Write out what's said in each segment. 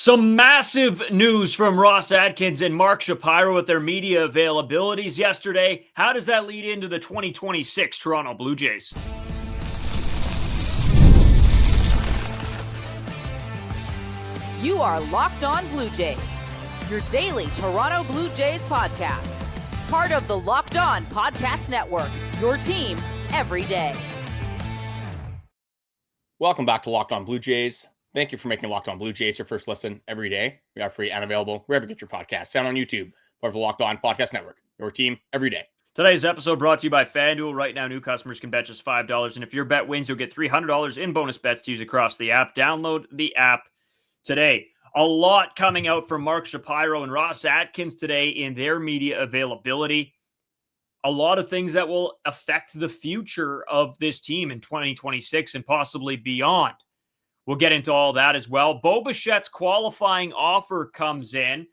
Some massive news from Ross Atkins and Mark Shapiro with their media availabilities yesterday. How does that lead into the 2026 Toronto Blue Jays? You are Locked On Blue Jays, your daily Toronto Blue Jays podcast. Part of the Locked On Podcast Network, your team every day. Welcome back to Locked On Blue Jays. Thank you for making Locked On Blue Jays your first listen every day. We are free and available wherever you get your podcasts. Found on YouTube, part of the Locked On Podcast Network, your team every day. Today's episode brought to you by FanDuel. Right now, new customers can bet just $5, and if your bet wins, you'll get $300 in bonus bets to use across the app. Download the app today. A lot coming out from Mark Shapiro and Ross Atkins today in their media availability. A lot of things that will affect the future of this team in 2026 and possibly beyond. We'll get into all that as well. Bichette's qualifying offer comes in.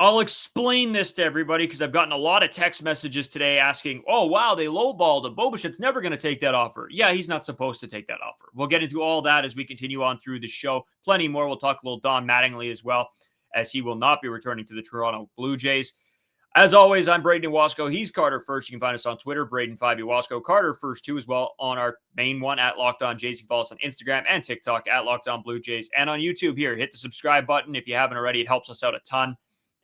I'll explain this to everybody because I've gotten a lot of text messages today asking, oh, wow, they lowballed him. Bichette's never going to take that offer. Yeah, he's not supposed to take that offer. We'll get into all that as we continue on through the show. Plenty more. We'll talk a little Don Mattingly as well, as he will not be returning to the Toronto Blue Jays. As always, I'm Brayden Wasco. He's Carter First. You can find us on Twitter, Brayden5 Wasco. Carter First, too, as well, on our main one, at Locked On Jays. You can follow us on Instagram and TikTok, at Locked On Blue Jays. And on YouTube here, hit the subscribe button if you haven't already. It helps us out a ton.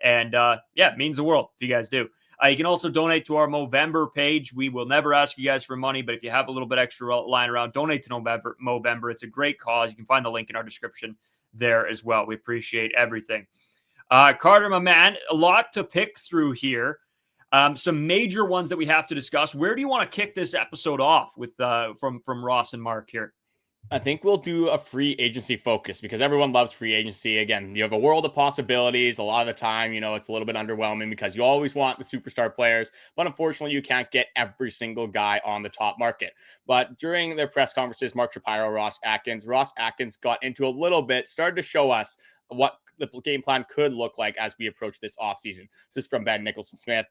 And, it means the world if you guys do. You can also donate to our Movember page. We will never ask you guys for money, but if you have a little bit extra lying around, donate to Movember. It's a great cause. You can find the link in our description there as well. We appreciate everything. Carter, my man, a lot to pick through here. Some major ones that we have to discuss. Where do you want to kick this episode off with from Ross and Mark here? I think we'll do a free agency focus because everyone loves free agency. Again, you have a world of possibilities. A lot of the time, it's a little bit underwhelming because you always want the superstar players, but unfortunately, you can't get every single guy on the top market. But during their press conferences, Mark Shapiro, Ross Atkins got into a little bit, started to show us what the game plan could look like as we approach this offseason. So this is from Ben Nicholson-Smith.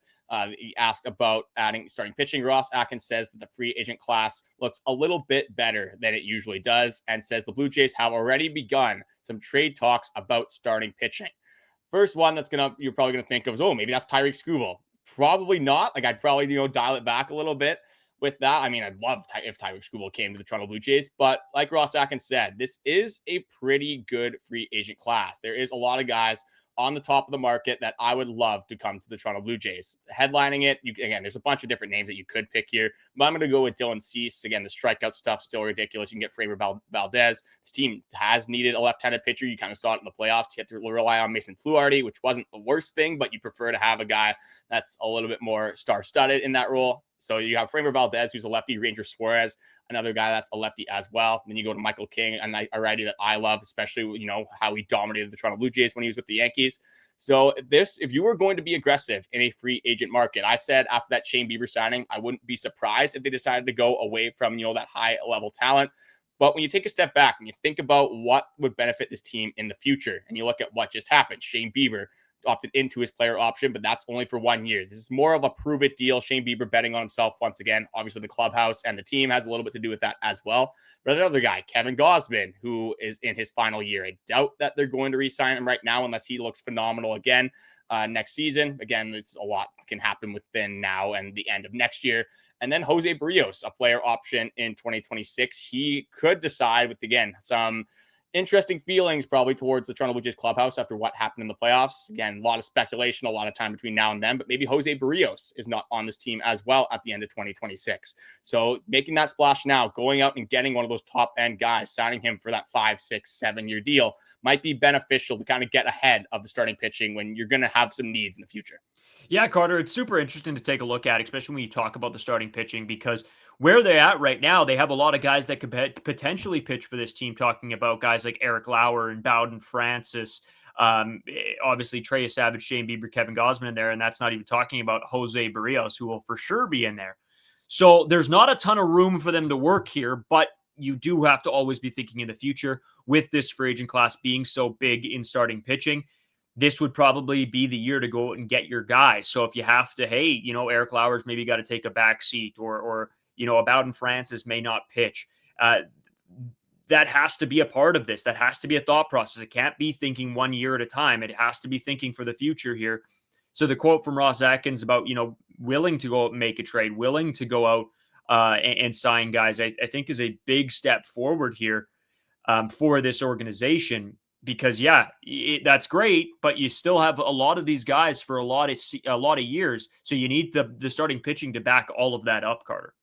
He asked about adding starting pitching. Ross Atkins says that the free agent class looks a little bit better than it usually does and says the Blue Jays have already begun some trade talks about starting pitching. First one you're probably going to think of is, maybe that's Tyreek Skubal. Probably not. I'd probably, dial it back a little bit with that. I'd love if Tyreek Skubal came to the Toronto Blue Jays, but like Ross Atkins said, this is a pretty good free agent class. There is a lot of guys on the top of the market that I would love to come to the Toronto Blue Jays. Headlining it, there's a bunch of different names that you could pick here, but I'm going to go with Dylan Cease. Again, the strikeout stuff still ridiculous. You can get Framber Valdez. This team has needed a left-handed pitcher. You kind of saw it in the playoffs. You had to rely on Mason Fluharty, which wasn't the worst thing, but you prefer to have a guy that's a little bit more star-studded in that role. So you have Framber Valdez, who's a lefty, Ranger Suarez, another guy that's a lefty as well. And then you go to Michael King, a righty that I love, especially, how he dominated the Toronto Blue Jays when he was with the Yankees. So if you were going to be aggressive in a free agent market, I said after that Shane Bieber signing, I wouldn't be surprised if they decided to go away from, that high level talent. But when you take a step back and you think about what would benefit this team in the future, and you look at what just happened, Shane Bieber opted into his player option, but that's only for 1 year. This is more of a prove it deal. Shane Bieber betting on himself once again. Obviously, the clubhouse and the team has a little bit to do with that as well. But another guy, Kevin Gausman, who is in his final year. I doubt that they're going to re-sign him right now unless he looks phenomenal again next season. Again, it's a lot can happen within now and the end of next year. And then Jose Berrios, a player option in 2026. He could decide with, again, some interesting feelings probably towards the Toronto Blue Jays clubhouse after what happened in the playoffs. Again, a lot of speculation, a lot of time between now and then, but maybe Jose Berrios is not on this team as well at the end of 2026. So making that splash now, going out and getting one of those top end guys, signing him for that 5, 6, 7-year deal might be beneficial to kind of get ahead of the starting pitching when you're going to have some needs in the future. Yeah, Carter, it's super interesting to take a look at, especially when you talk about the starting pitching, because where they're at right now, they have a lot of guys that could potentially pitch for this team, talking about guys like Eric Lauer and Bowden Francis, obviously Trey Savage, Shane Bieber, Kevin Gausman in there, and that's not even talking about Jose Berrios, who will for sure be in there. So there's not a ton of room for them to work here, but you do have to always be thinking in the future with this free agent class being so big in starting pitching. This would probably be the year to go and get your guys. So if you have to, Eric Lauer's maybe got to take a back seat or a Bowden Francis may not pitch. that has to be a part of this. That has to be a thought process. It can't be thinking 1 year at a time. It has to be thinking for the future here. So the quote from Ross Atkins about, willing to go out and make a trade, willing to go out and sign guys, I think is a big step forward here for this organization. Because that's great, but you still have a lot of these guys for a lot of years. So you need the starting pitching to back all of that up, Carter.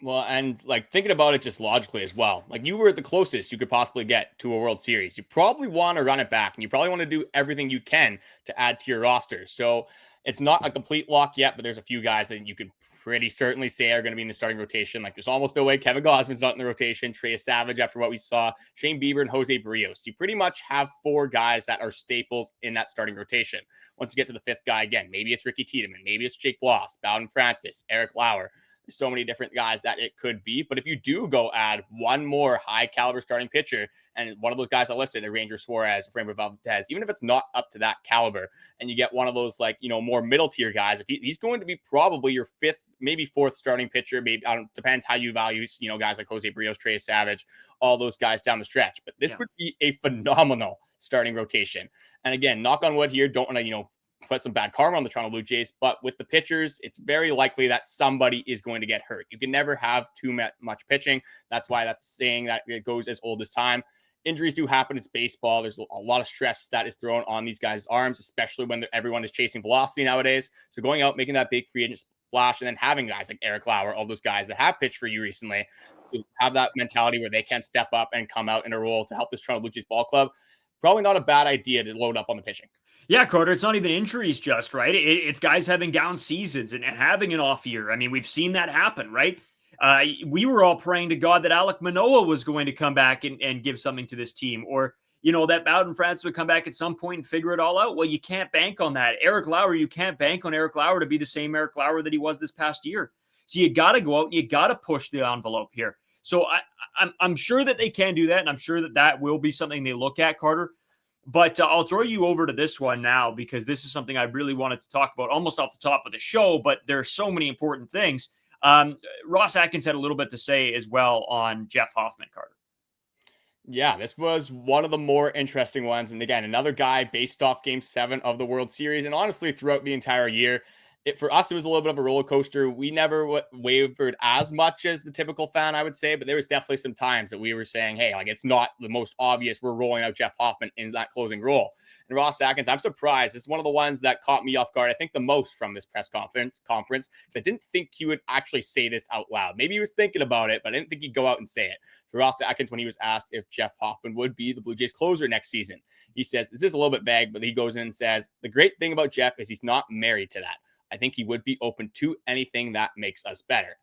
Well, and like thinking about it just logically as well, like you were the closest you could possibly get to a World Series. You probably want to run it back, and you probably want to do everything you can to add to your roster. So it's not a complete lock yet, but there's a few guys that you could pretty certainly say are going to be in the starting rotation. Like there's almost no way Kevin Gausman's not in the rotation. Trey Savage, after what we saw, Shane Bieber and Jose Berrios. You pretty much have 4 guys that are staples in that starting rotation. Once you get to the 5th guy, again, maybe it's Ricky Tiedemann, maybe it's Jake Bloss, Bowden Francis, Eric Lauer. So many different guys that it could be. But if you do go add one more high caliber starting pitcher, and one of those guys I listed, a Ranger Suarez, Framber Valdez, even if it's not up to that caliber, and you get one of those more middle tier guys, if he's going to be probably your 5th, maybe 4th starting pitcher, maybe depends how you value, guys like Jose Berrios, Trey Savage, all those guys down the stretch. But this would be a phenomenal starting rotation. And again, knock on wood here, don't want to, put some bad karma on the Toronto Blue Jays, but with the pitchers, it's very likely that somebody is going to get hurt. You can never have too much pitching. That's why that's saying that it goes as old as time. Injuries do happen. It's baseball. There's a lot of stress that is thrown on these guys' arms, especially when everyone is chasing velocity nowadays. So going out, making that big free agent splash, and then having guys like Eric Lauer, all those guys that have pitched for you recently, to have that mentality where they can step up and come out in a role to help this Toronto Blue Jays ball club. Probably not a bad idea to load up on the pitching. Yeah, Carter, it's not even injuries just, right? It's guys having down seasons and having an off year. I mean, we've seen that happen, right? We were all praying to God that Alek Manoah was going to come back and give something to this team, or, that Bowden Francis would come back at some point and figure it all out. Well, you can't bank on that. Eric Lauer, you can't bank on Eric Lauer to be the same Eric Lauer that he was this past year. So you got to go out and you got to push the envelope here. So I'm sure that they can do that, and I'm sure that will be something they look at, Carter. But I'll throw you over to this one now, because this is something I really wanted to talk about almost off the top of the show, but there are so many important things. Ross Atkins had a little bit to say as well on Jeff Hoffman, Carter. Yeah, this was one of the more interesting ones. And again, another guy based off Game 7 of the World Series. And honestly, throughout the entire year, for us, it was a little bit of a roller coaster. We never wavered as much as the typical fan, I would say, but there was definitely some times that we were saying, hey, it's not the most obvious we're rolling out Jeff Hoffman in that closing role. And Ross Atkins, I'm surprised. It's one of the ones that caught me off guard, I think, the most from this press conference, because I didn't think he would actually say this out loud. Maybe he was thinking about it, but I didn't think he'd go out and say it. So Ross Atkins, when he was asked if Jeff Hoffman would be the Blue Jays closer next season, he says, this is a little bit vague, but he goes in and says, the great thing about Jeff is he's not married to that. I think he would be open to anything that makes us better.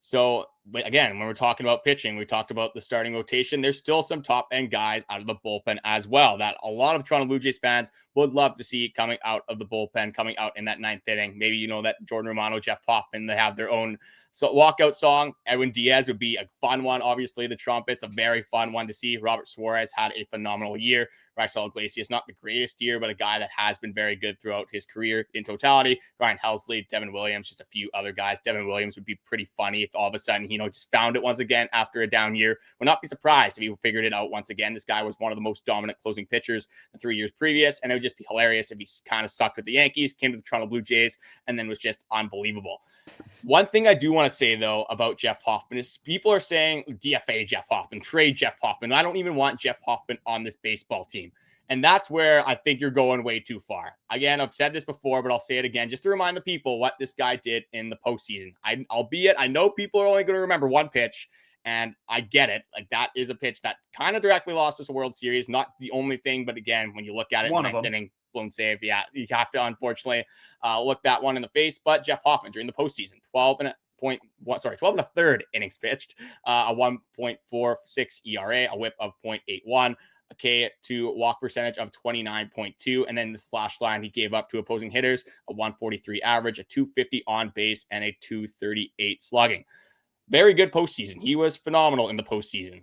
So, but again, when we're talking about pitching, we talked about the starting rotation. There's still some top end guys out of the bullpen as well that a lot of Toronto Blue Jays fans would love to see coming out of the bullpen, coming out in that 9th inning. Maybe, that Jordan Romano, Jeff Hoffman, they have their own walkout song. Edwin Diaz would be a fun one. Obviously, the trumpets, a very fun one to see. Robert Suarez had a phenomenal year. Raisel Iglesias, not the greatest year, but a guy that has been very good throughout his career in totality. Ryan Helsley, Devin Williams, just a few other guys. Devin Williams would be pretty funny if all of a sudden, just found it once again after a down year. Would not be surprised if he figured it out once again. This guy was one of the most dominant closing pitchers the 3 years previous, and it would just be hilarious if he kind of sucked with the Yankees, came to the Toronto Blue Jays, and then was just unbelievable. One thing I do want to say, though, about Jeff Hoffman is people are saying DFA Jeff Hoffman, trade Jeff Hoffman. I don't even want Jeff Hoffman on this baseball team. And that's where I think you're going way too far. Again, I've said this before, but I'll say it again just to remind the people what this guy did in the postseason. Albeit, I know people are only going to remember one pitch, and I get it. That is a pitch that kind of directly lost us a World Series. Not the only thing, but again, when you look at it, One of them. inning, blown save. Yeah, you have to unfortunately look that one in the face. But Jeff Hoffman during the postseason, 12 and a third innings pitched, a 1.46 ERA, a WHIP of 0.81. A K to walk percentage of 29.2. And then the slash line he gave up to opposing hitters, a 143 average, a 250 on base, and a 238 slugging. Very good postseason. He was phenomenal in the postseason.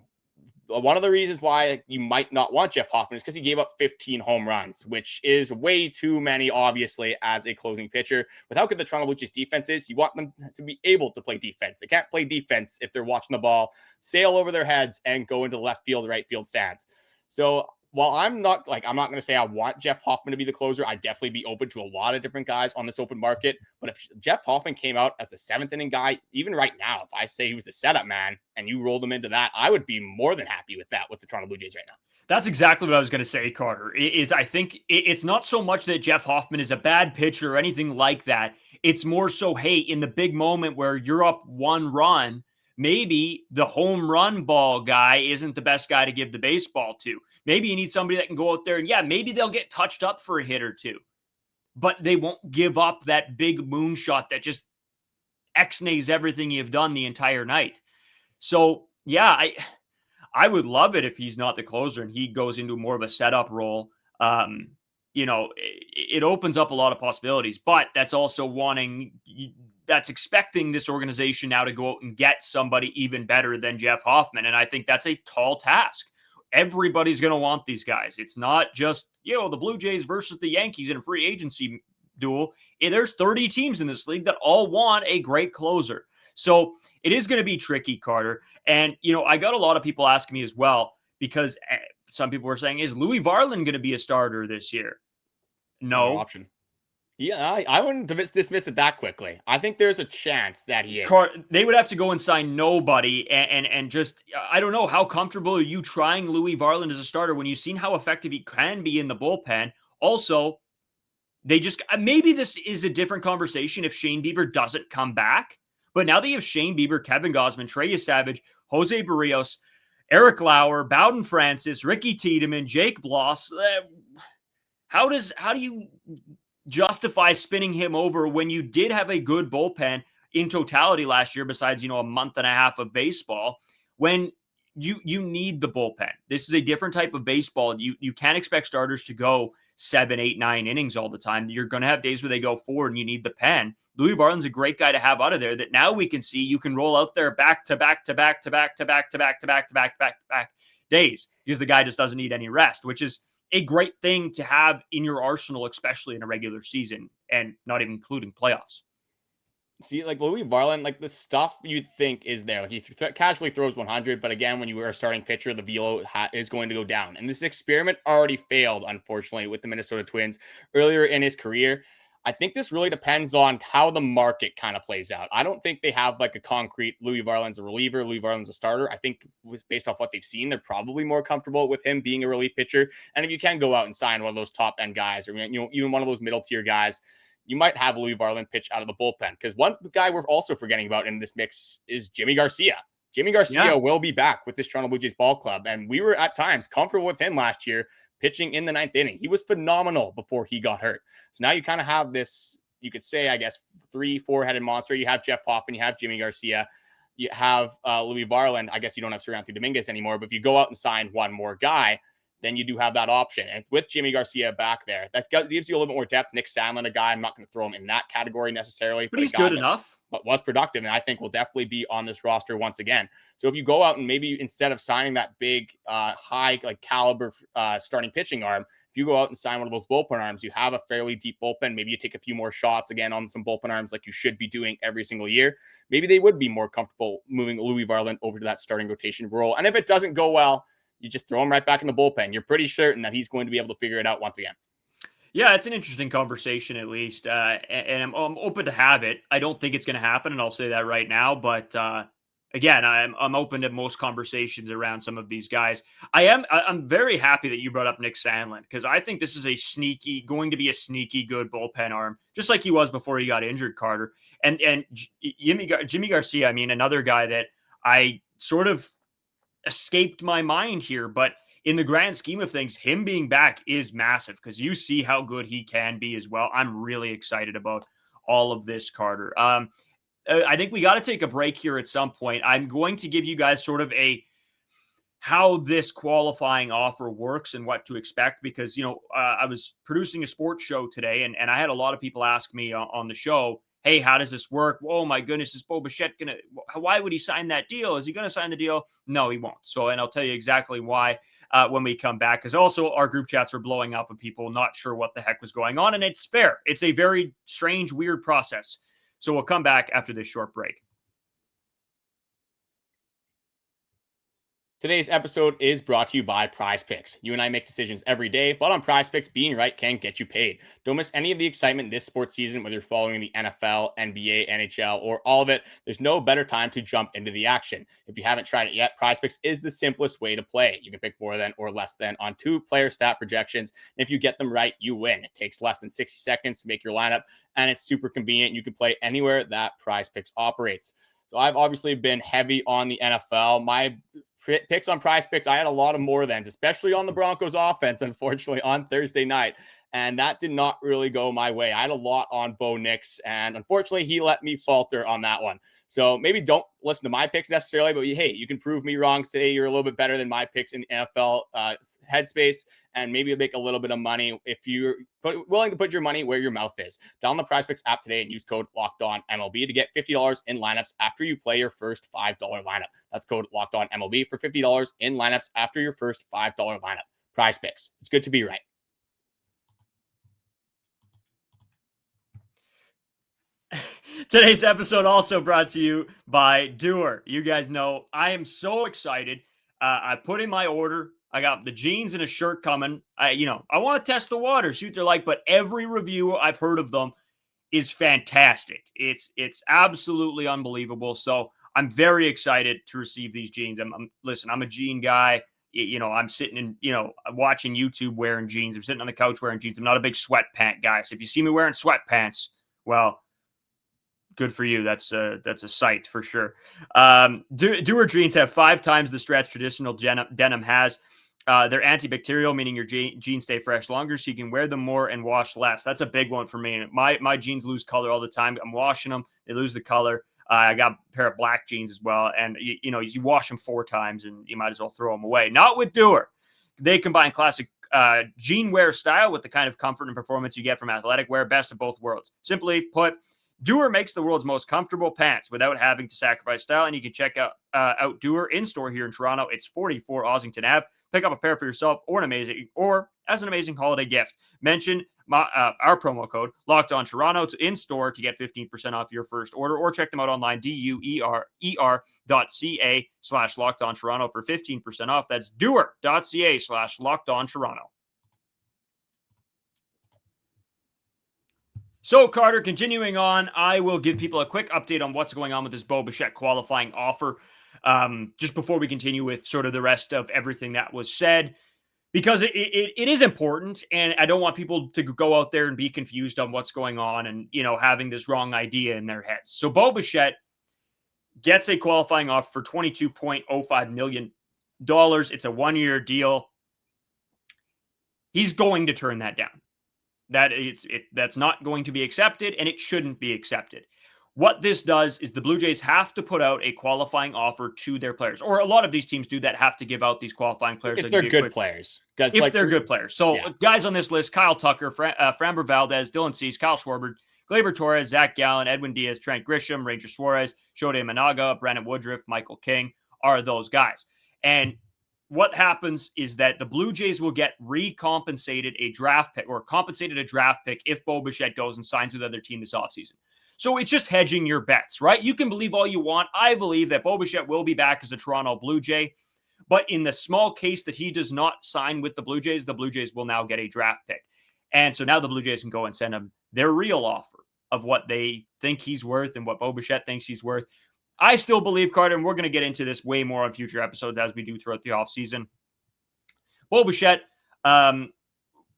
one of the reasons why you might not want Jeff Hoffman is because he gave up 15 home runs, which is way too many, obviously, as a closing pitcher. With how good the Toronto Blue Jays defense is, you want them to be able to play defense. They can't play defense if they're watching the ball sail over their heads and go into left field, right field stands. So while I'm not going to say I want Jeff Hoffman to be the closer, I'd definitely be open to a lot of different guys on this open market. But if Jeff Hoffman came out as the 7th inning guy, even right now, if I say he was the setup man and you rolled him into that, I would be more than happy with that with the Toronto Blue Jays right now. That's exactly what I was going to say, Carter. I think it's not so much that Jeff Hoffman is a bad pitcher or anything like that. It's more so, hey, in the big moment where you're up 1 run, maybe the home run ball guy isn't the best guy to give the baseball to. Maybe you need somebody that can go out there and, yeah, maybe they'll get touched up for a hit or two, but they won't give up that big moonshot that just X-nays everything you've done the entire night. So, yeah, I would love it if he's not the closer and he goes into more of a setup role. It opens up a lot of possibilities, but that's also that's expecting this organization now to go out and get somebody even better than Jeff Hoffman. And I think that's a tall task. Everybody's going to want these guys. It's not just, the Blue Jays versus the Yankees in a free agency duel. There's 30 teams in this league that all want a great closer. So it is going to be tricky, Carter. And, I got a lot of people asking me as well, because some people were saying, is Louis Varland going to be a starter this year? No. Option. Yeah, I wouldn't dismiss it that quickly. I think there's a chance that he is. They would have to go and sign nobody and just, I don't know, how comfortable are you trying Louis Varland as a starter when you've seen how effective he can be in the bullpen? Also, maybe this is a different conversation if Shane Bieber doesn't come back. But now that you have Shane Bieber, Kevin Gausman, Trey Savage, Jose Berrios, Eric Lauer, Bowden Francis, Ricky Tiedemann, Jake Bloss, how do you justify spinning him over when you did have a good bullpen in totality last year, besides, a month and a half of baseball, when you need the bullpen? This is a different type of baseball. You can't expect starters to go 7, 8, 9 innings all the time. You're going to have days where they go 4 and you need the pen. Louis Varland's a great guy to have out of there that now we can see you can roll out there back to back to back to back to back to back to back to back to back to back days, because the guy just doesn't need any rest, which is a great thing to have in your arsenal, especially in a regular season and not even including playoffs. See, like Louis Varland, the stuff you'd think is there. He casually throws 100, but again, when you are a starting pitcher, the velo is going to go down. And this experiment already failed, unfortunately, with the Minnesota Twins earlier in his career. I think this really depends on how the market kind of plays out. I don't think they have a concrete Louis Varland's a reliever, Louis Varland's a starter. I think based off what they've seen, they're probably more comfortable with him being a relief pitcher. And if you can go out and sign one of those top end guys, or even one of those middle tier guys, you might have Louis Varland pitch out of the bullpen. Because one guy we're also forgetting about in this mix is Yimi Garcia. Yimi Garcia will be back with this Toronto Blue Jays ball club. And we were at times comfortable with him last year, pitching in the 9th inning. He was phenomenal before he got hurt. So now you kind of have this, you could say, I guess, 3-4-headed monster. You have Jeff Hoffman, you have Yimi Garcia, you have Louis Varland. I guess you don't have Seranthony Dominguez anymore, but if you go out and sign one more guy, then you do have that option. And with Yimi Garcia back there, that gives you a little bit more depth. Nick Sandlin, a guy, I'm not going to throw him in that category necessarily. But he's good enough. But was productive, and I think will definitely be on this roster once again. So if you go out and maybe instead of signing that big, high caliber starting pitching arm, if you go out and sign one of those bullpen arms, you have a fairly deep bullpen. Maybe you take a few more shots again on some bullpen arms like you should be doing every single year. Maybe they would be more comfortable moving Louis Varland over to that starting rotation role. And if it doesn't go well, you just throw him right back in the bullpen. You're pretty certain that he's going to be able to figure it out once again. Yeah, it's an interesting conversation, at least, and I'm open to have it. I don't think it's going to happen, and I'll say that right now. But again, I'm open to most conversations around some of these guys. I'm very happy that you brought up Nick Sandlin, because I think this is going to be a sneaky good bullpen arm, just like he was before he got injured, Carter. And Yimi Garcia, I mean, another guy that I sort of escaped my mind here, but in the grand scheme of things, him being back is massive, because you see how good he can be as well. I'm really excited about all of this, Carter. I think we got to take a break here at some point. I'm going to give you guys sort of how this qualifying offer works and what to expect, because, I was producing a sports show today, and I had a lot of people ask me on the show, hey, how does this work? Oh my goodness, is Bo Bichette going to, why would he sign that deal? Is he going to sign the deal? No, he won't. So, and I'll tell you exactly why when we come back, because also our group chats were blowing up with people not sure what the heck was going on. And it's fair. It's a very strange, weird process. So we'll come back after this short break. Today's episode is brought to you by Prize Picks. You and I make decisions every day, but on Prize Picks, being right can get you paid. Don't miss any of the excitement this sports season, whether you're following the NFL, NBA, NHL, or all of it. There's no better time to jump into the action. If you haven't tried it yet, Prize Picks is the simplest way to play. You can pick more than or less than on 2 player stat projections. And if you get them right, you win. It takes less than 60 seconds to make your lineup, and it's super convenient. You can play anywhere that Prize Picks operates. So I've obviously been heavy on the NFL. My picks on Prize Picks, I had a lot of more thans, especially on the Broncos offense, unfortunately, on Thursday night. And that did not really go my way. I had a lot on Bo Nix, and unfortunately, he let me falter on that one. So maybe don't listen to my picks necessarily, but hey, you can prove me wrong. Say you're a little bit better than my picks in NFL headspace, and maybe make a little bit of money if you're willing to put your money where your mouth is. Download the Prize Picks app today and use code LOCKEDONMLB to get $50 in lineups after you play your first $5 lineup. That's code LOCKEDONMLB for $50 in lineups after your first $5 lineup. Prize Picks. It's good to be right. Today's episode also brought to you by Doer. You guys know I am so excited. I put in my order. I got the jeans and a shirt coming. I want to test the water, see what they're like, but every review I've heard of them is fantastic. It's absolutely unbelievable. So I'm very excited to receive these jeans. Listen, I'm a jean guy. I'm sitting in, watching YouTube wearing jeans. I'm sitting on the couch wearing jeans. I'm not a big sweatpant guy. So if you see me wearing sweatpants, well, good for you. That's a sight for sure. Doer jeans have 5 times the stretch traditional denim has. They're antibacterial, meaning your jeans stay fresh longer, so you can wear them more and wash less. That's a big one for me. My jeans lose color all the time. I'm washing them; they lose the color. I got a pair of black jeans as well, and you wash them 4 times, and you might as well throw them away. Not with Doer. They combine classic jean wear style with the kind of comfort and performance you get from athletic wear. Best of both worlds. Simply put, Doer makes the world's most comfortable pants without having to sacrifice style, and you can check out Doer in store here in Toronto. It's 44 Ossington Ave. Pick up a pair for yourself or as an amazing holiday gift. Mention our promo code LockedOnToronto in store to get 15% off your first order, or check them out online, duer.ca/LockedOnToronto for 15% off. That's doer.ca/LockedOnToronto. So, Carter, continuing on, I will give people a quick update on what's going on with this Bo Bichette qualifying offer just before we continue with sort of the rest of everything that was said, because it is important, and I don't want people to go out there and be confused on what's going on and, having this wrong idea in their heads. So Bo Bichette gets a qualifying offer for $22.05 million. It's a 1-year deal. He's going to turn that down. That's not going to be accepted, and it shouldn't be accepted. What this does is the Blue Jays have to put out a qualifying offer to their players, or a lot of these teams do that, have to give out these qualifying players. If they're good players. If they're good players. So guys on this list: Kyle Tucker, Framber Valdez, Dylan Cease, Kyle Schwarber, Gleyber Torres, Zach Gallen, Edwin Diaz, Trent Grisham, Ranger Suarez, Shohei Managa, Brandon Woodruff, Michael King are those guys. And what happens is that the Blue Jays will get recompensated a draft pick, or compensated a draft pick, if Bo Bichette goes and signs with another team this offseason. So it's just hedging your bets, right? You can believe all you want. I believe that Bo Bichette will be back as a Toronto Blue Jay. But in the small case that he does not sign with the Blue Jays will now get a draft pick. And so now the Blue Jays can go and send him their real offer of what they think he's worth and what Bo Bichette thinks he's worth. I still believe, Carter, and we're going to get into this way more on future episodes as we do throughout the offseason. Bo Bichette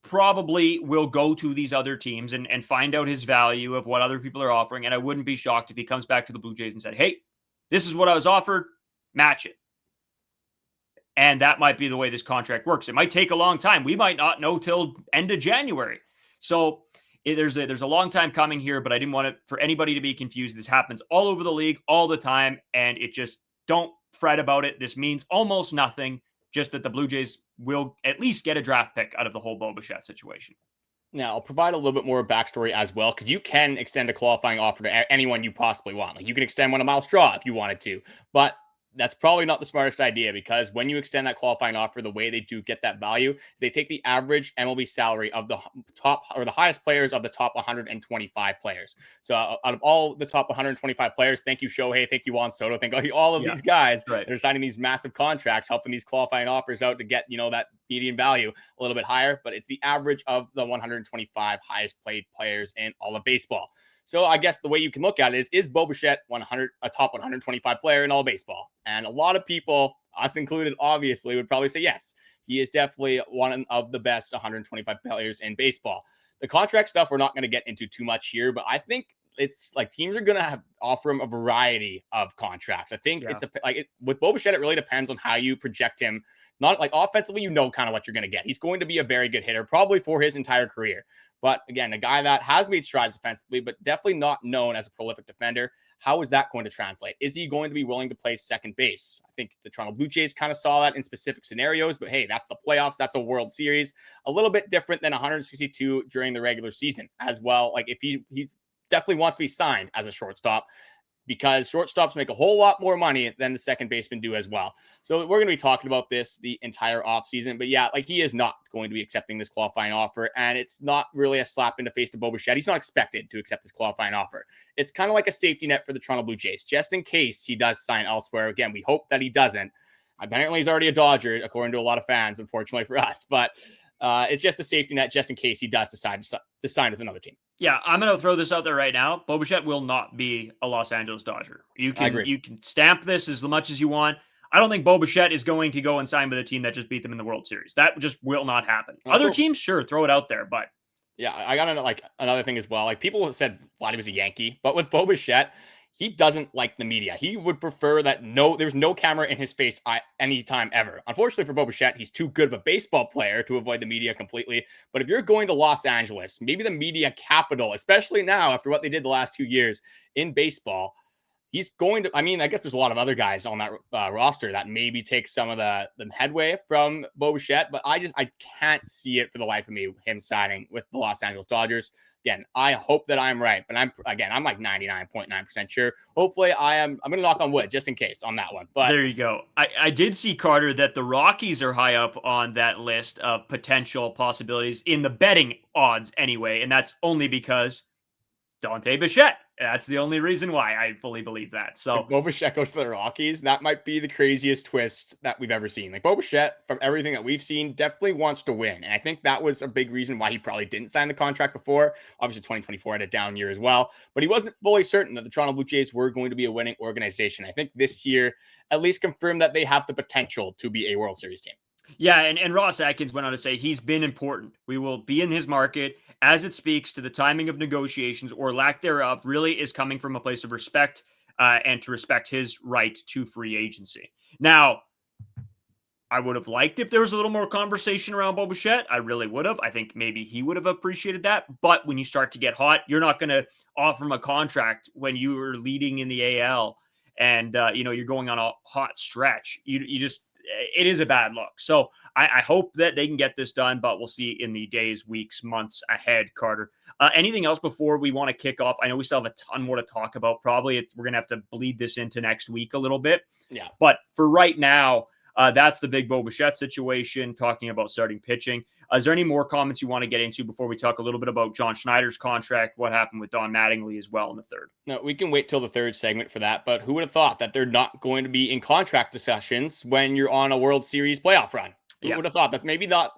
probably will go to these other teams and find out his value of what other people are offering. And I wouldn't be shocked if he comes back to the Blue Jays and said, hey, this is what I was offered, match it. And that might be the way this contract works. It might take a long time. We might not know till end of January. So there's a long time coming here, but I didn't want it for anybody to be confused. This happens all over the league all the time, and it just, don't fret about it. This means almost nothing, just that the Blue Jays will at least get a draft pick out of the whole Bo Bichette situation. Now, I'll provide a little bit more backstory as well, because you can extend a qualifying offer to anyone you possibly want. Like, you can extend one to Miles Straw if you wanted to, but that's probably not the smartest idea, because when you extend that qualifying offer, the way they do get that value is they take the average MLB salary of the top or the highest players of the top 125 players. So out of all the top 125 players, thank you, Shohei, thank you, Juan Soto, thank you, all of these guys that are signing these massive contracts, helping these qualifying offers out to get, that median value a little bit higher, but it's the average of the 125 highest paid players in all of baseball. So I guess the way you can look at it is Bichette a top 125 player in all baseball? And a lot of people, us included, obviously, would probably say yes. He is definitely one of the best 125 players in baseball. The contract stuff we're not going to get into too much here, but I think it's like teams are going to offer him a variety of contracts. I think with Bichette, it really depends on how you project him. Not like offensively, kind of what you're going to get. He's going to be a very good hitter, probably for his entire career. But again, a guy that has made strides defensively, but definitely not known as a prolific defender. How is that going to translate? Is he going to be willing to play second base? I think the Toronto Blue Jays kind of saw that in specific scenarios, but hey, that's the playoffs. That's a World Series. A little bit different than 162 during the regular season as well. Like if he definitely wants to be signed as a shortstop, because shortstops make a whole lot more money than the second baseman do as well. So we're going to be talking about this the entire offseason. But yeah, like he is not going to be accepting this qualifying offer. And it's not really a slap in the face to Bichette. He's not expected to accept this qualifying offer. It's kind of like a safety net for the Toronto Blue Jays, just in case he does sign elsewhere. Again, we hope that he doesn't. Apparently, he's already a Dodger, according to a lot of fans, unfortunately for us. But it's just a safety net just in case he does decide to sign with another team. Yeah, I'm going to throw this out there right now. Bichette will not be a Los Angeles Dodger. You can stamp this as much as you want. I don't think Bichette is going to go and sign with a team that just beat them in the World Series. That just will not happen. Other teams, sure, throw it out there, but yeah, I got another thing as well. Like people said, Vladimir was a Yankee, but with Bichette, he doesn't like the media. He would prefer that there's no camera in his face anytime ever. Unfortunately for Bichette, he's too good of a baseball player to avoid the media completely. But if you're going to Los Angeles, maybe the media capital, especially now after what they did the last 2 years in baseball, he's going to, I guess there's a lot of other guys on that roster that maybe take some of the headway from Bichette, but I can't see it for the life of me, him signing with the Los Angeles Dodgers. Again, I hope that I'm right, but I'm like 99.9% sure. Hopefully I'm going to knock on wood just in case on that one. But there you go. I did see, Carter, that the Rockies are high up on that list of potential possibilities in the betting odds anyway. And that's only because Dante Bichette. That's the only reason why I fully believe that. So if Bichette goes to the Rockies, that might be the craziest twist that we've ever seen. Like Bichette, from everything that we've seen, definitely wants to win. And I think that was a big reason why he probably didn't sign the contract before. Obviously, 2024 had a down year as well. But he wasn't fully certain that the Toronto Blue Jays were going to be a winning organization. I think this year at least confirmed that they have the potential to be a World Series team. Yeah, and Ross Atkins went on to say he's been important. We will be in his market as it speaks to the timing of negotiations or lack thereof really is coming from a place of respect and to respect his right to free agency. Now, I would have liked if there was a little more conversation around Bichette. I really would have. I think maybe he would have appreciated that. But when you start to get hot, you're not going to offer him a contract when you are leading in the AL and, you're going on a hot stretch. It is a bad look. So I hope that they can get this done, but we'll see in the days, weeks, months ahead, Carter. Anything else before we want to kick off? I know we still have a ton more to talk about. Probably we're going to have to bleed this into next week a little bit. Yeah. But for right now, that's the big Bichette situation, talking about starting pitching. Is there any more comments you want to get into before we talk a little bit about John Schneider's contract, what happened with Don Mattingly as well in the third? No, we can wait till the third segment for that, but who would have thought that they're not going to be in contract discussions when you're on a World Series playoff run? Who would have thought that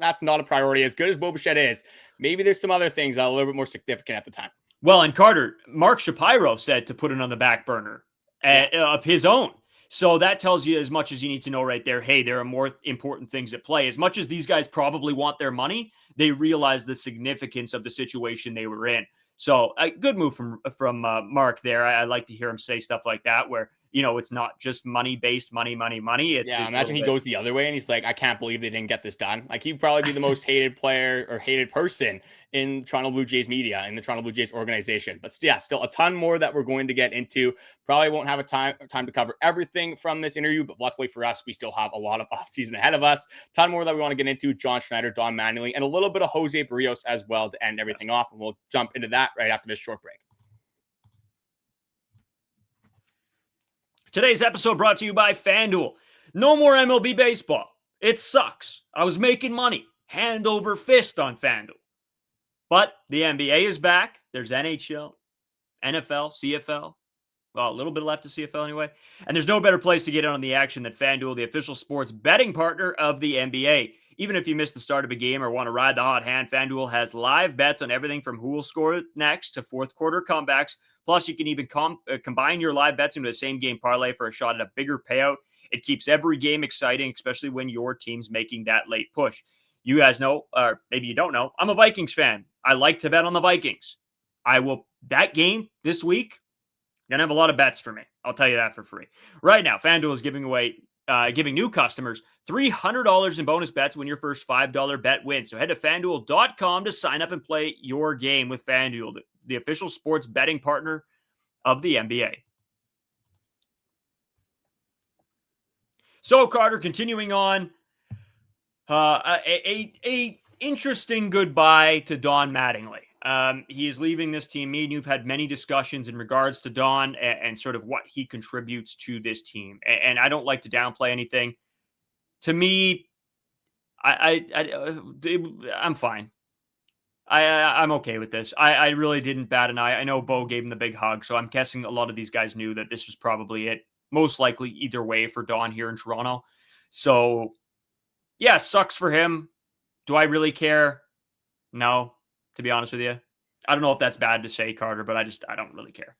that's not a priority? As good as Bichette is, maybe there's some other things that are a little bit more significant at the time. Well, and Carter, Mark Shapiro said to put it on the back burner of his own. So that tells you as much as you need to know right there. Hey, there are more important things at play. As much as these guys probably want their money, they realize the significance of the situation they were in. So a good move from Mark there. I like to hear him say stuff like that, where it's not just money-based, money. It's imagine he goes the other way and he's like, I can't believe they didn't get this done. Like, he'd probably be the most hated player or hated person in Toronto Blue Jays media, in the Toronto Blue Jays organization. But yeah, still a ton more that we're going to get into. Probably won't have a time to cover everything from this interview, but luckily for us, we still have a lot of offseason ahead of us. Ton more that we want to get into: John Schneider, Don Mattingly, and a little bit of Jose Berrios as well to end everything off. And we'll jump into that right after this short break. Today's episode brought to you by FanDuel. No more MLB baseball. It sucks. I was making money hand over fist on FanDuel. But the NBA is back. There's NHL, NFL, CFL. Well, a little bit left to CFL anyway. And there's no better place to get in on the action than FanDuel, the official sports betting partner of the NBA. Even if you missed the start of a game or want to ride the hot hand, FanDuel has live bets on everything from who will score next to fourth quarter comebacks. Plus, you can even combine your live bets into a same-game parlay for a shot at a bigger payout. It keeps every game exciting, especially when your team's making that late push. You guys know, or maybe you don't know, I'm a Vikings fan. I like to bet on the Vikings. That game this week, gonna have a lot of bets for me. I'll tell you that for free. Right now, FanDuel is giving new customers $300 in bonus bets when your first $5 bet wins. So head to FanDuel.com to sign up and play your game with FanDuel, the official sports betting partner of the NBA. So, Carter, continuing on, a interesting goodbye to Don Mattingly. He is leaving this team. Me and you've had many discussions in regards to Don and sort of what he contributes to this team. And I don't like to downplay anything. To me, I'm fine. I'm okay with this. I really didn't bat an eye. I know Bo gave him the big hug, so I'm guessing a lot of these guys knew that this was probably it. Most likely either way for Don here in Toronto. So, yeah, sucks for him. Do I really care? No, to be honest with you. I don't know if that's bad to say, Carter, but I don't really care.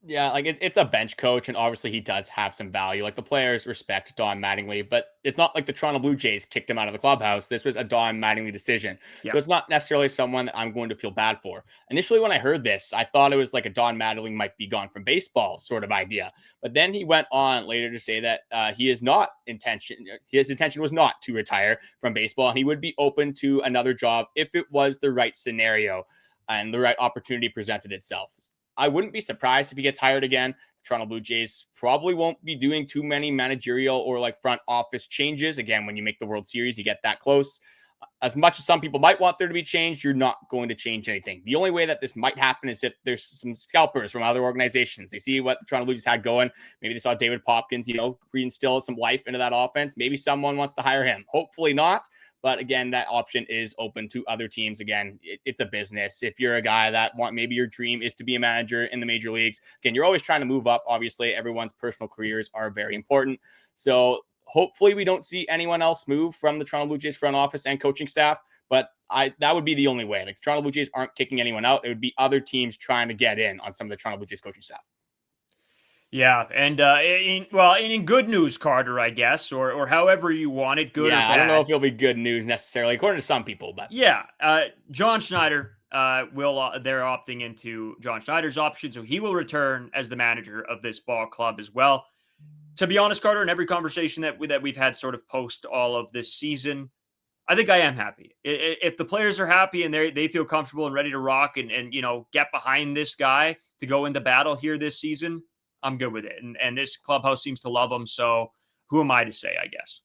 Yeah, like it's a bench coach, and obviously he does have some value. Like, the players respect Don Mattingly, but it's not like the Toronto Blue Jays kicked him out of the clubhouse. This was a Don Mattingly decision. Yeah. So it's not necessarily someone that I'm going to feel bad for. Initially, when I heard this, I thought it was like a Don Mattingly might be gone from baseball sort of idea. But then he went on later to say that his intention was not to retire from baseball, and he would be open to another job if it was the right scenario and the right opportunity presented itself. I wouldn't be surprised if he gets hired again. The Toronto Blue Jays probably won't be doing too many managerial or like front office changes. Again, when you make the World Series, you get that close. As much as some people might want there to be change, you're not going to change anything. The only way that this might happen is if there's some scalpers from other organizations. They see what the Toronto Blue Jays had going. Maybe they saw David Popkins, reinstill some life into that offense. Maybe someone wants to hire him. Hopefully not. But again, that option is open to other teams. Again, it's a business. If you're a guy that maybe your dream is to be a manager in the major leagues, again, you're always trying to move up. Obviously, everyone's personal careers are very important. So hopefully we don't see anyone else move from the Toronto Blue Jays front office and coaching staff. But that would be the only way. Like, the Toronto Blue Jays aren't kicking anyone out. It would be other teams trying to get in on some of the Toronto Blue Jays coaching staff. Yeah, and in good news, Carter, I guess, or however you want it, good or bad. I don't know if it'll be good news necessarily, according to some people, but yeah, John Schneider they're opting into John Schneider's option, so he will return as the manager of this ball club as well. To be honest, Carter, in every conversation that we've had sort of post all of this season, I think I am happy. If the players are happy and they feel comfortable and ready to rock and get behind this guy to go into battle here this season, I'm good with it. And this clubhouse seems to love him. So who am I to say, I guess?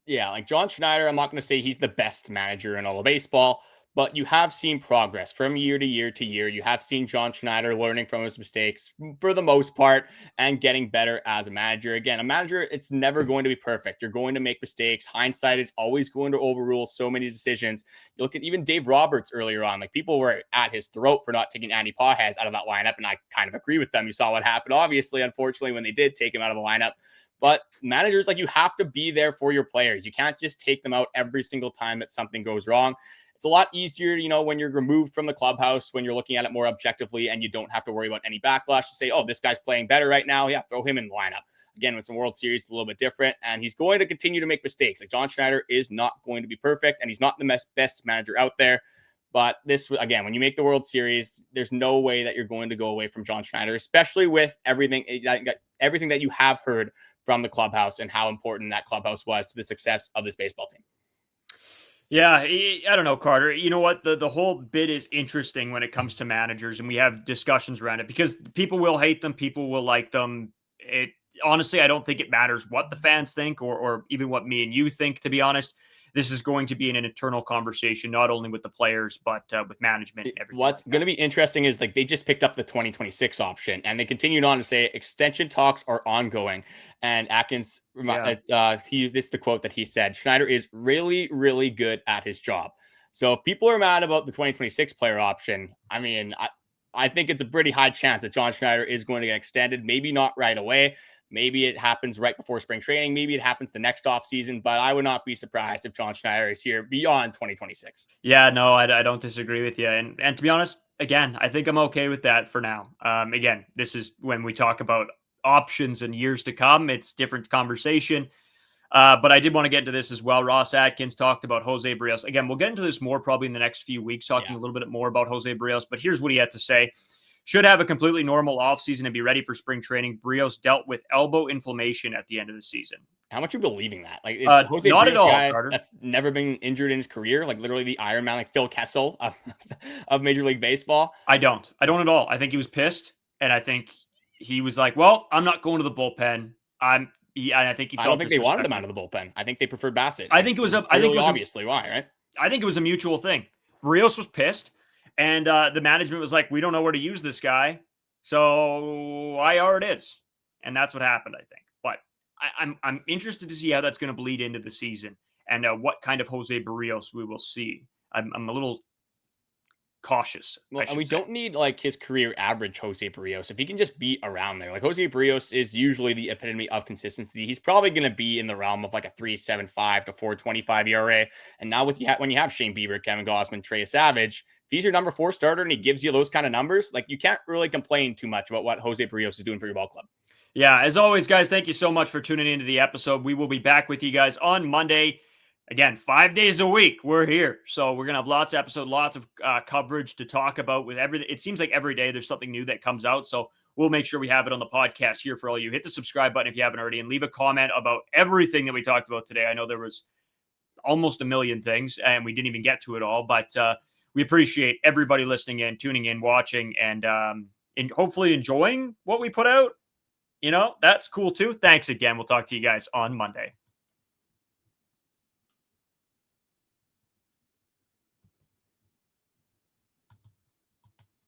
Yeah, like John Schneider, I'm not going to say he's the best manager in all of baseball, but you have seen progress from year to year to year. You have seen John Schneider learning from his mistakes for the most part and getting better as a manager. Again, a manager, it's never going to be perfect. You're going to make mistakes. Hindsight is always going to overrule so many decisions. You look at even Dave Roberts earlier on, like, people were at his throat for not taking Andy Pages out of that lineup, and I kind of agree with them. You saw what happened, obviously, unfortunately, when they did take him out of the lineup. But managers, like, you have to be there for your players. You can't just take them out every single time that something goes wrong. It's a lot easier, when you're removed from the clubhouse, when you're looking at it more objectively and you don't have to worry about any backlash to say, oh, this guy's playing better right now. Yeah, throw him in the lineup. Again, with some World Series, it's a little bit different, and he's going to continue to make mistakes. Like, John Schneider is not going to be perfect, and he's not the best manager out there. But this, again, when you make the World Series, there's no way that you're going to go away from John Schneider, especially with everything that you have heard from the clubhouse and how important that clubhouse was to the success of this baseball team. Yeah, I don't know, Carter. You know what? The whole bit is interesting when it comes to managers, and we have discussions around it because people will hate them, people will like them. It honestly, I don't think it matters what the fans think or even what me and you think, to be honest. This is going to be an internal conversation, not only with the players, but with management and everything. What's going to be interesting is like they just picked up the 2026 option and they continued on to say extension talks are ongoing. And Atkins, this is the quote that he said, Schneider is really, really good at his job. So if people are mad about the 2026 player option, I mean, I think it's a pretty high chance that John Schneider is going to get extended, maybe not right away. Maybe it happens right before spring training. Maybe it happens the next offseason, but I would not be surprised if John Schneider is here beyond 2026. Yeah, no, I don't disagree with you. And to be honest, again, I think I'm okay with that for now. Again, this is when we talk about options and years to come. It's different conversation. But I did want to get into this as well. Ross Atkins talked about Jose Berrios. Again, we'll get into this more probably in the next few weeks, talking a little bit more about Jose Berrios. But here's what he had to say. Should have a completely normal offseason and be ready for spring training. Berrios dealt with elbow inflammation at the end of the season. How much are you believing that? Like, Jose not Berrios at all, guy Carter. That's never been injured in his career. Like literally the Iron Man, like Phil Kessel of Major League Baseball. I don't at all. I think he was pissed, and I think he was like, "Well, I'm not going to the bullpen." I think he. I don't think they wanted him out of the bullpen. I think they preferred Bassitt. I think it was obviously why, right? I think it was a mutual thing. Berrios was pissed, and the management was like, "We don't know where to use this guy." So IR it is. And that's what happened, I think. But I'm interested to see how that's going to bleed into the season and what kind of Jose Berrios we will see. I'm a little cautious. Well, and we don't need like his career average Jose Berrios. If he can just be around there, like Jose Berrios is usually the epitome of consistency. He's probably going to be in the realm of like a 3.75 to 4.25 ERA. And now when you have Shane Bieber, Kevin Gausman, Trey Savage, if he's your number 4 starter and he gives you those kind of numbers, like you can't really complain too much about what Jose Berrios is doing for your ball club. Yeah, as always, guys, thank you so much for tuning into the episode. We will be back with you guys on Monday. Again, 5 days a week, we're here. So we're going to have lots of episodes, lots of coverage to talk about with everything. It seems like every day there's something new that comes out. So we'll make sure we have it on the podcast here for all you. Hit the subscribe button if you haven't already and leave a comment about everything that we talked about today. I know there was almost a million things and we didn't even get to it all, but we appreciate everybody listening in, tuning in, watching, and hopefully enjoying what we put out. You know, that's cool too. Thanks again. We'll talk to you guys on Monday.